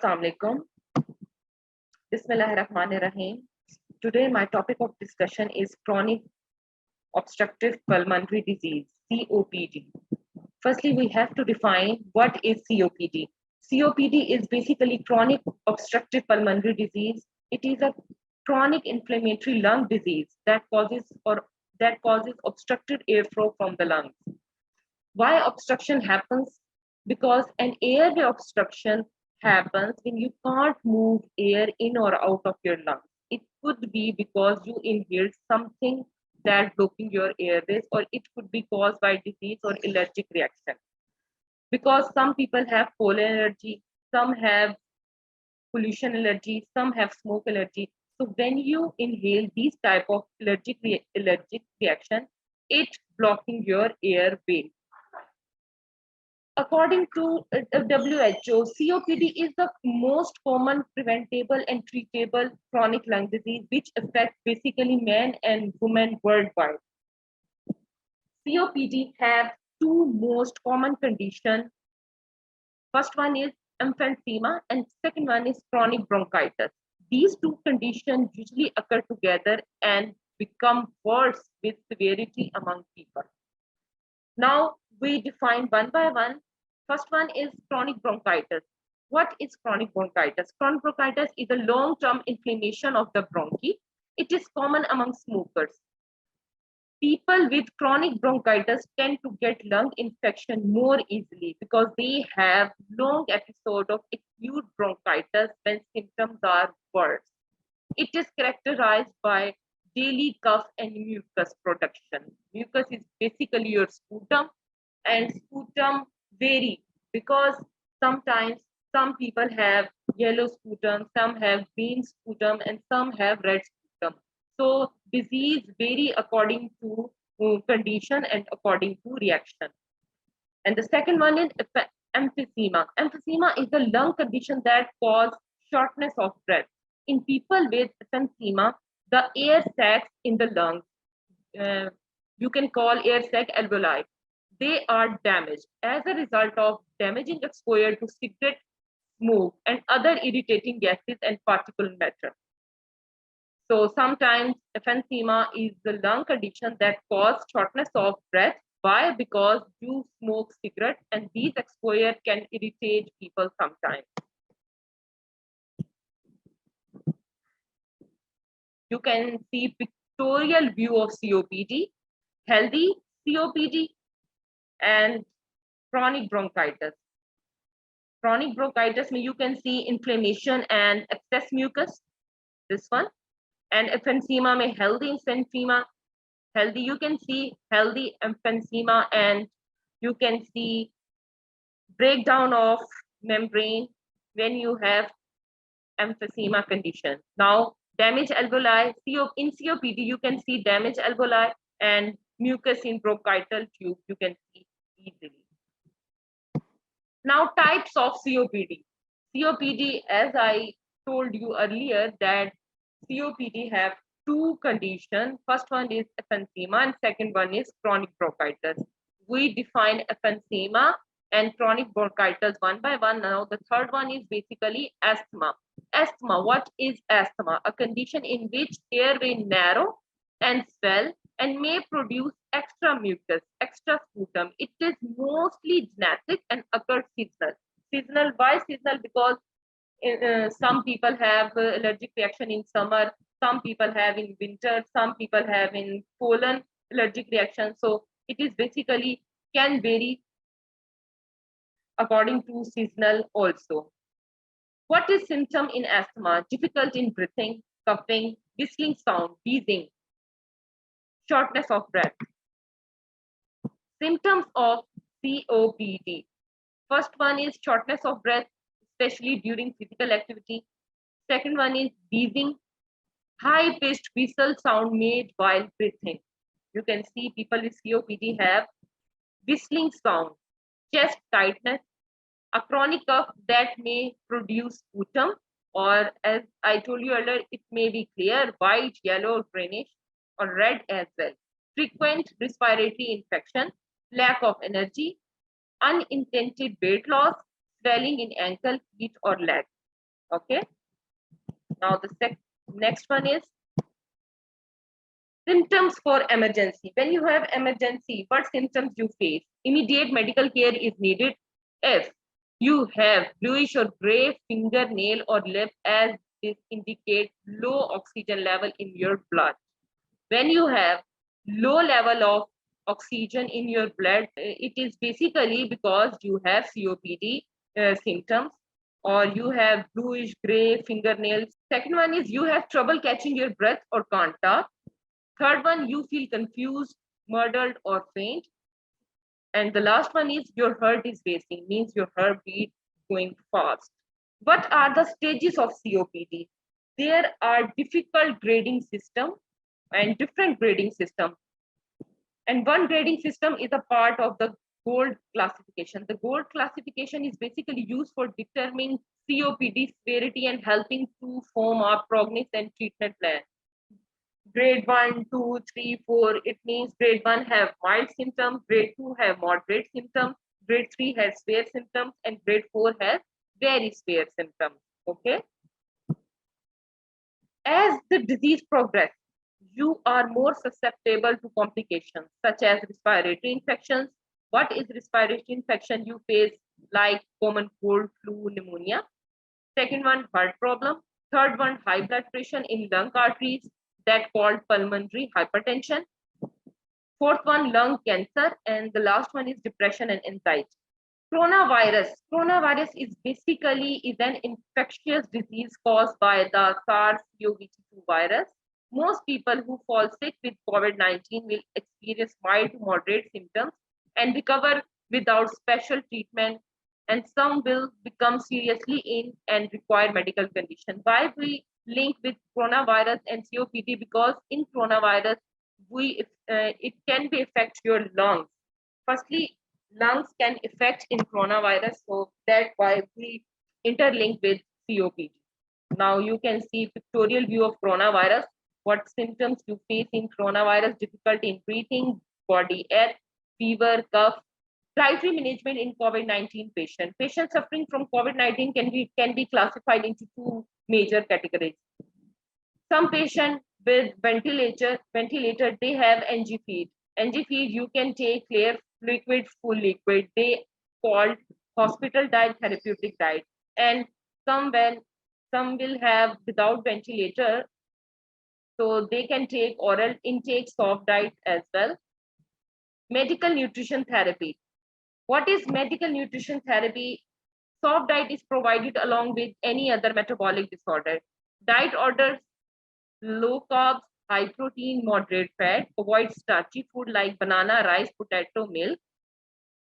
Assalamu alaikum. Bismillahirrahmanirrahim. Today my topic of discussion is chronic obstructive pulmonary disease, COPD. Firstly, we have to define what is COPD. COPD is basically chronic obstructive pulmonary disease. It is a chronic inflammatory lung disease that causes obstructed airflow from the lungs. Why obstruction happens? Because an airway obstruction happens when you can't move air in or out of your lungs. It could be because you inhaled something that blocking your airways, or it could be caused by disease or allergic reaction. Because some people have pollen allergy, some have pollution allergy, some have smoke allergy. So when you inhale these type of allergic reaction, it blocking your airway. According to WHO, COPD is the most common preventable and treatable chronic lung disease which affects basically men and women worldwide. COPD have two most common conditions. First one is emphysema and second one is chronic bronchitis. These two conditions usually occur together and become worse with severity among people. Now we define one by one. First one is chronic bronchitis. What is chronic bronchitis? Chronic bronchitis is a long-term inflammation of the bronchi. It is common among smokers. People with chronic bronchitis tend to get lung infection more easily because they have long episode of acute bronchitis when symptoms are worse. It is characterized by daily cough and mucus production. Mucus is basically your sputum, and sputum vary because sometimes some people have yellow sputum, some have green sputum, and some have red sputum. So disease vary according to condition and according to reaction. And the second one is emphysema. Emphysema is the lung condition that causes shortness of breath. In people with emphysema, the air sacs in the lungs, you can call air sac alveoli, they are damaged as a result of damaging exposure to cigarette smoke and other irritating gases and particulate matter. So sometimes emphysema is the lung condition that causes shortness of breath. Why? Because you smoke cigarette and these exposure can irritate people sometimes. You can see pictorial view of COPD, healthy COPD, and chronic bronchitis. Chronic bronchitis, you can see inflammation and excess mucus, this one. And emphysema, may healthy emphysema, healthy, you can see healthy emphysema, and you can see breakdown of membrane when you have emphysema condition. Now, damaged alveoli, in COPD, you can see damaged alveoli and mucus in bronchital tube, you can see easily. Now, types of COPD. COPD, as I told you earlier, that COPD have two conditions. First one is emphysema and second one is chronic bronchitis. We define emphysema and chronic bronchitis one by one. Now, the third one is basically asthma. Asthma, what is asthma? A condition in which airway narrow and swell and may produce extra mucus, extra sputum. It is mostly genetic and occurs seasonal. Seasonal, why seasonal? Because some people have allergic reaction in summer, some people have in winter, some people have in pollen allergic reaction. So it is basically can vary according to seasonal also. What is symptom in asthma? Difficult in breathing, coughing, whistling sound, wheezing, shortness of breath. Symptoms of COPD. First one is shortness of breath, especially during physical activity. Second one is wheezing, high-pitched whistle sound made while breathing. You can see people with COPD have whistling sound, chest tightness, a chronic cough that may produce sputum, or as I told you earlier, it may be clear, white, yellow, greenish, or red as well. Frequent respiratory infection, lack of energy, unintended weight loss, swelling in ankle, feet, or leg. Okay. Now the next one is symptoms for emergency. When you have emergency, what symptoms you face? Immediate medical care is needed if you have bluish or gray fingernail or lip, as this indicates low oxygen level in your blood. When you have low level of oxygen in your blood, it is basically because you have COPD symptoms, or you have bluish gray fingernails. Second one is you have trouble catching your breath or can't talk. Third one, you feel confused, muddled, or faint. And the last one is your heart is racing, means your heartbeat going fast. What are the stages of COPD? There are difficult grading system and different grading system. And one grading system is a part of the gold classification. The gold classification is basically used for determining COPD severity and helping to form a prognosis and treatment plan. Grade 1, 2, 3, 4, it means grade 1 have mild symptoms, grade 2 have moderate symptoms, grade 3 has severe symptoms, and grade 4 has very severe symptoms. Okay. As the disease progresses, you are more susceptible to complications such as respiratory infections. What is respiratory infection? You face like common cold, flu, pneumonia. Second one, heart problem. Third one, high blood pressure in lung arteries, that called pulmonary hypertension. Fourth one, lung cancer. And the last one is depression and anxiety. Coronavirus is basically an infectious disease caused by the SARS-CoV-2 virus. Most people who fall sick with COVID-19 will experience mild to moderate symptoms and recover without special treatment, and some will become seriously ill and require medical condition. Why we link with coronavirus and COPD? Because in coronavirus, it can be affect your lungs. Firstly, lungs can affect in coronavirus, so that's why we interlink with COPD. Now you can see pictorial view of coronavirus. What symptoms you face in coronavirus? Difficulty in breathing, body ache, fever, cough. Dietary management in COVID-19 patient. Patients suffering from COVID-19 can be classified into two major categories. Some patient with ventilator, they have NG feed. NG feed, you can take clear liquid, full liquid. They called hospital diet, therapeutic diet. And some will have without ventilator, so they can take oral intake, soft diet as well. Medical nutrition therapy. What is medical nutrition therapy? Soft diet is provided along with any other metabolic disorder. Diet orders low carbs, high protein, moderate fat. Avoid starchy food like banana, rice, potato, milk.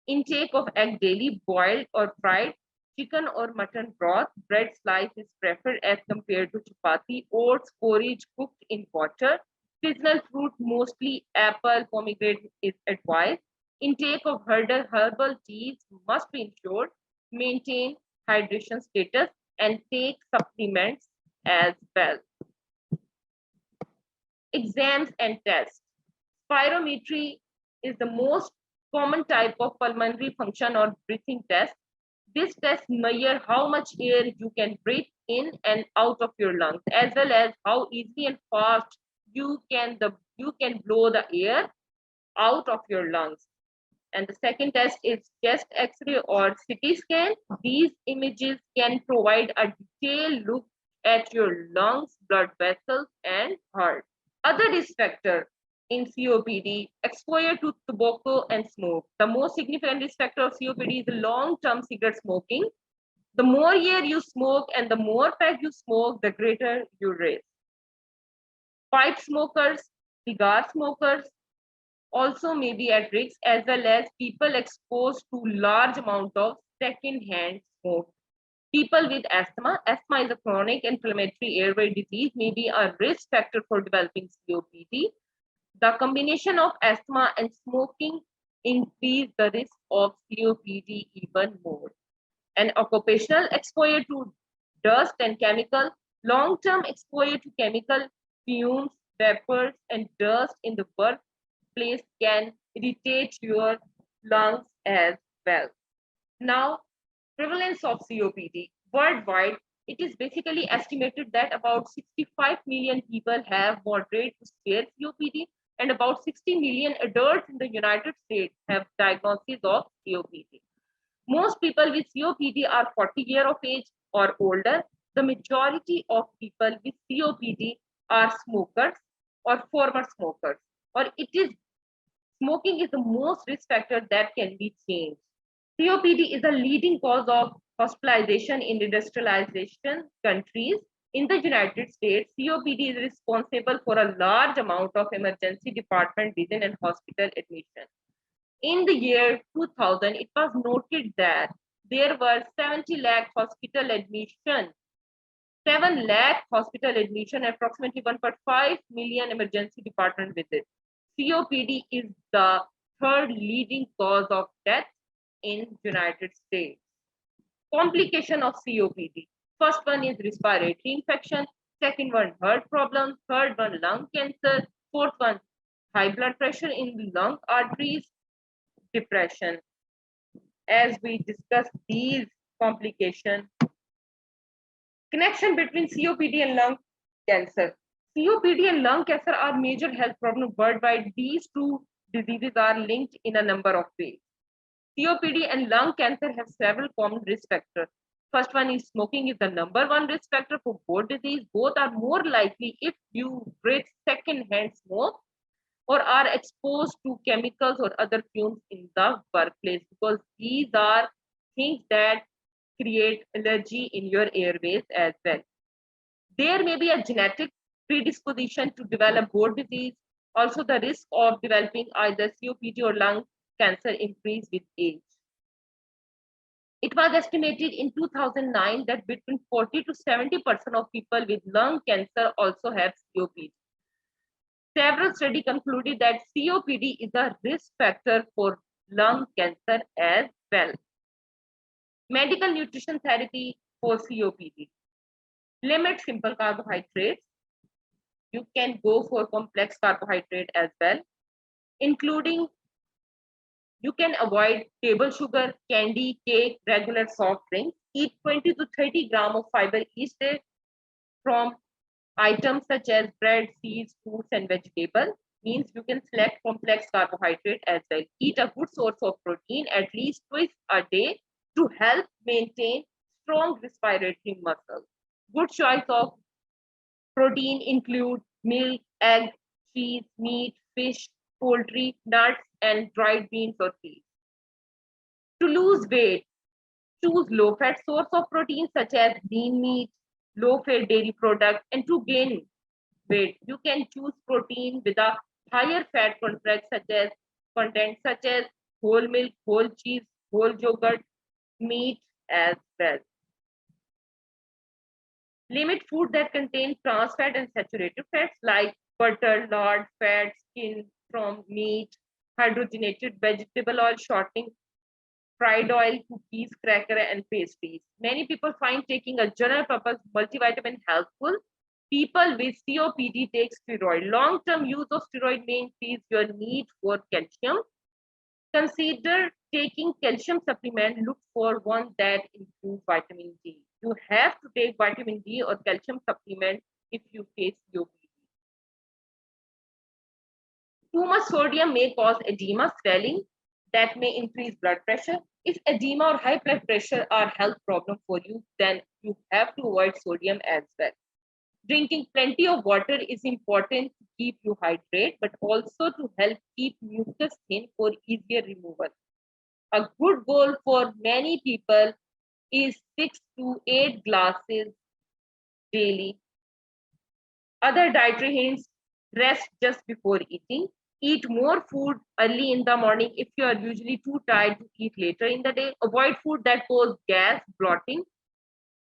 Intake of egg daily, boiled or fried. Chicken or mutton broth. Bread slice is preferred as compared to chapati. Oats, porridge cooked in water. Seasonal fruit, mostly apple, pomegranate is advised. Intake of herbal teas must be ensured. Maintain hydration status and take supplements as well. Exams and tests. Spirometry is the most common type of pulmonary function or breathing test. This test measures how much air you can breathe in and out of your lungs, as well as how easily and fast you can blow the air out of your lungs. And the second test is chest X-ray or CT scan. These images can provide a detailed look at your lungs, blood vessels, and heart. Other risk factor in COPD, exposure to tobacco and smoke. The most significant risk factor of COPD is long-term cigarette smoking. The more year you smoke and the more pack you smoke, the greater your risk. Pipe smokers, cigar smokers also may be at risk, as well as people exposed to large amount of second-hand smoke. People with asthma. Asthma is a chronic inflammatory airway disease, may be a risk factor for developing COPD. The combination of asthma and smoking increase the risk of COPD even more. And occupational exposure to dust and chemical. Long-term exposure to chemical fumes, vapors, and dust in the workplace can irritate your lungs as well. Now, prevalence of COPD worldwide. It is basically estimated that about 65 million people have moderate to severe COPD, and about 60 million adults in the United States have diagnosis of COPD. Most people with COPD are 40 years of age or older. The majority of people with COPD are smokers or former smokers, or it is smoking is the most risk factor that can be changed. COPD is a leading cause of hospitalization in industrialization countries. In the United States, COPD is responsible for a large amount of emergency department visit and hospital admission. In the year 2000, it was noted that there were 70 lakh hospital admission, 7 lakh hospital admission, approximately 1.5 million emergency department visits. COPD is the third leading cause of death in United States. Complication of COPD. First one is respiratory infection, second one heart problem, third one lung cancer, fourth one high blood pressure in the lung arteries, depression. As we discuss these complications, connection between COPD and lung cancer. COPD and lung cancer are major health problems worldwide. These two diseases are linked in a number of ways. COPD and lung cancer have several common risk factors. First one is smoking is the number one risk factor for both disease. Both are more likely if you breathe second-hand smoke or are exposed to chemicals or other fumes in the workplace, because these are things that create allergy in your airways as well. There may be a genetic predisposition to develop both disease. Also, the risk of developing either COPD or lung cancer increase with age. It was estimated in 2009 that between 40 to 70% of people with lung cancer also have COPD. Several studies concluded that COPD is a risk factor for lung cancer as well. Medical nutrition therapy for COPD. Limit simple carbohydrates. You can go for complex carbohydrate as well, including you can avoid table sugar, candy, cake, regular soft drinks. Eat 20 to 30 grams of fiber each day from items such as bread, seeds, fruits, and vegetables. Means you can select complex carbohydrate as well. Eat a good source of protein at least twice a day to help maintain strong respiratory muscles. Good choice of protein include milk, egg, cheese, meat, fish, poultry, nuts, and dried beans or peas. To lose weight, choose low-fat source of protein such as lean meat, low-fat dairy product, and to gain weight, you can choose protein with a higher fat content such as whole milk, whole cheese, whole yogurt, meat as well. Limit food that contain trans fat and saturated fats like butter, lard, fat, skin from meat, hydrogenated vegetable oil, shortening fried oil, cookies, cracker, and pastries. Many people find taking a general purpose multivitamin helpful. People with COPD take steroid. Long-term use of steroid may increase your need for calcium. Consider taking calcium supplement. Look for one that includes vitamin D. You have to take vitamin D or calcium supplement if you face COPD. Too much sodium may cause edema, swelling that may increase blood pressure. If edema or high blood pressure are health problem for you, then you have to avoid sodium as well. Drinking plenty of water is important to keep you hydrated, but also to help keep mucus thin for easier removal. A good goal for many people is 6 to 8 glasses daily. Other dietary hints: rest just before eating. Eat more food early in the morning if you are usually too tired to eat later in the day. Avoid food that cause gas, bloating.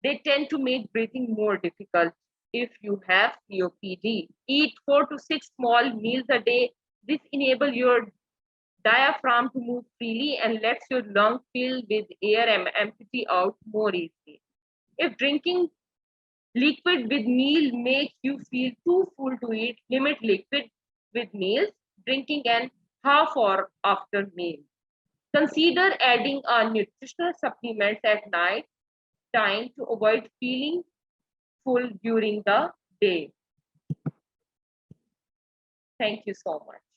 They tend to make breathing more difficult if you have COPD. Eat 4 to 6 small meals a day. This enables your diaphragm to move freely and lets your lungs fill with air and empty out more easily. If drinking liquid with meal makes you feel too full to eat, limit liquid with meals, drinking an half hour after meal. Consider adding a nutritional supplements at night. time to avoid feeling full during the day. Thank you so much.